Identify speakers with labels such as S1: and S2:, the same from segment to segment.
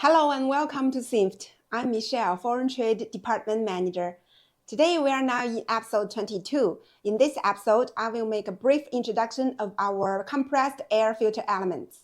S1: Hello and welcome to Sinft. I'm Michelle, Foreign Trade Department Manager. Today we are now in episode 22. In this episode, I will make a brief introduction of our compressed air filter elements.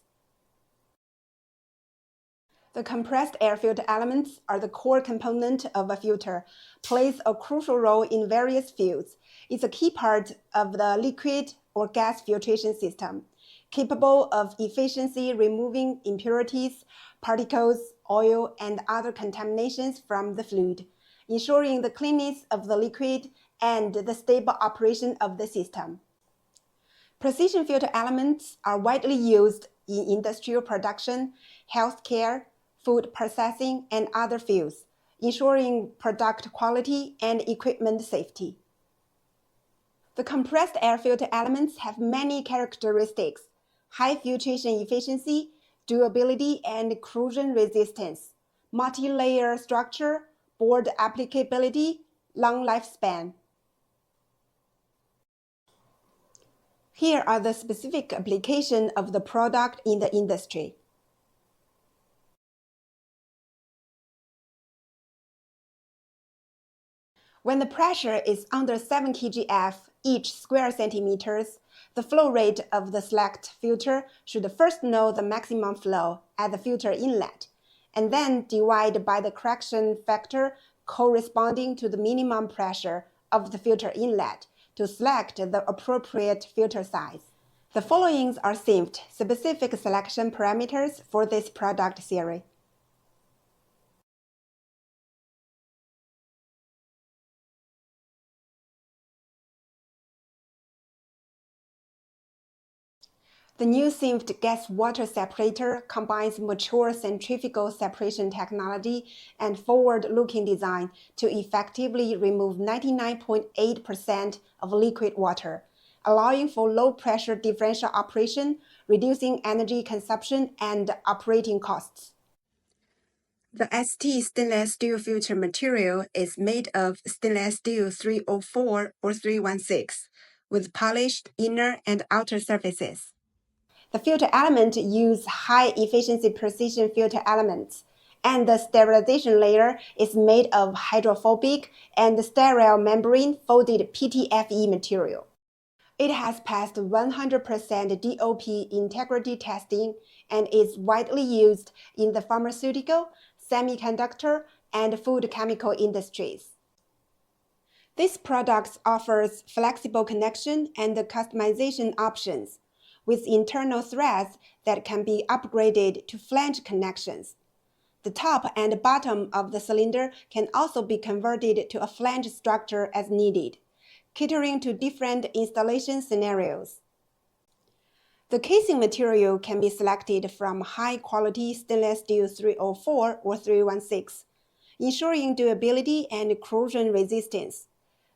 S1: The compressed air filter elements are the core component of a filter, plays a crucial role in various fields. It's a key part of the liquid or gas filtration system, capable of efficiently removing impurities, particles, oil, and other contaminations from the fluid, ensuring the cleanness of the liquid and the stable operation of the system. Precision filter elements are widely used in industrial production, healthcare, food processing, and other fields, ensuring product quality and equipment safety. The compressed air filter elements have many characteristics: high filtration efficiency, durability and corrosion resistance, multi-layer structure, broad applicability, long lifespan. Here are the specific applications of the product in the industry. When the pressure is under 7 kgF each square centimeters, the flow rate of the select filter should first know the maximum flow at the filter inlet, and then divide by the correction factor corresponding to the minimum pressure of the filter inlet to select the appropriate filter size. The following are Sinft specific selection parameters for this product series. The new Sinft gas water separator combines mature centrifugal separation technology and forward-looking design to effectively remove 99.8% of liquid water, allowing for low-pressure differential operation, reducing energy consumption and operating costs. The ST stainless steel filter material is made of stainless steel 304 or 316, with polished inner and outer surfaces. The filter element uses high-efficiency precision filter elements, and the sterilization layer is made of hydrophobic and sterile membrane folded PTFE material. It has passed 100% DOP integrity testing and is widely used in the pharmaceutical, semiconductor, and food chemical industries. This product offers flexible connection and customization options, with internal threads that can be upgraded to flange connections. The top and bottom of the cylinder can also be converted to a flange structure as needed, catering to different installation scenarios. The casing material can be selected from high-quality stainless steel 304 or 316, ensuring durability and corrosion resistance.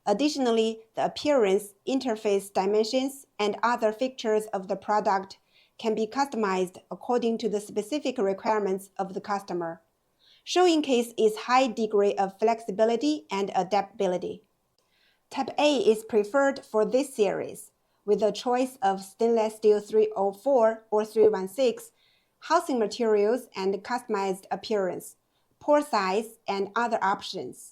S1: Additionally, the appearance, interface dimensions, and other features of the product can be customized according to the specific requirements of the customer, showcase its high degree of flexibility and adaptability. Type A is preferred for this series, with a choice of stainless steel 304 or 316, housing materials and customized appearance, pore size, and other options.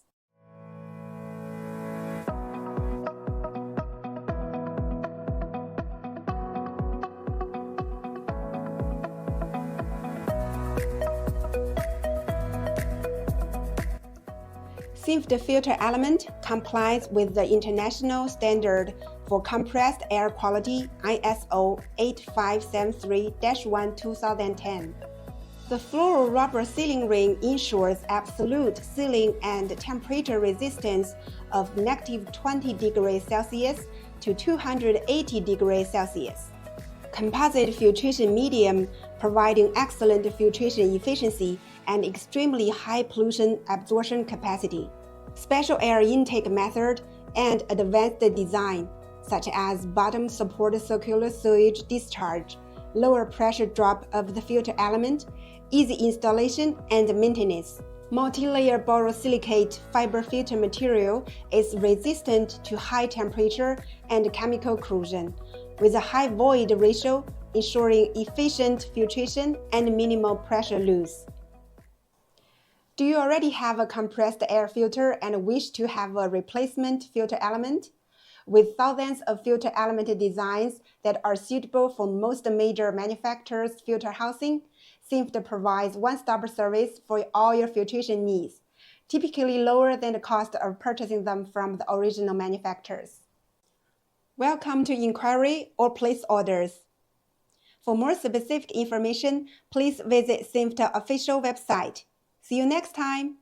S1: Sinft filter element complies with the international standard for compressed air quality ISO 8573-1 2010. The fluororubber sealing ring ensures absolute sealing and temperature resistance of -20 degrees Celsius to 280 degrees Celsius. Composite filtration medium providing excellent filtration efficiency and extremely high pollution absorption capacity. Special air intake method and advanced design, such as bottom support circular sewage discharge, lower pressure drop of the filter element, easy installation and maintenance. Multi-layer borosilicate fiber filter material is resistant to high temperature and chemical corrosion, with a high void ratio, ensuring efficient filtration and minimal pressure loss. Do you already have a compressed air filter and wish to have a replacement filter element? With thousands of filter element designs that are suitable for most major manufacturers' filter housing, Sinft provides one-stop service for all your filtration needs, typically lower than the cost of purchasing them from the original manufacturers. Welcome to inquiry or place orders. For more specific information, please visit Sinft official website. See you next time!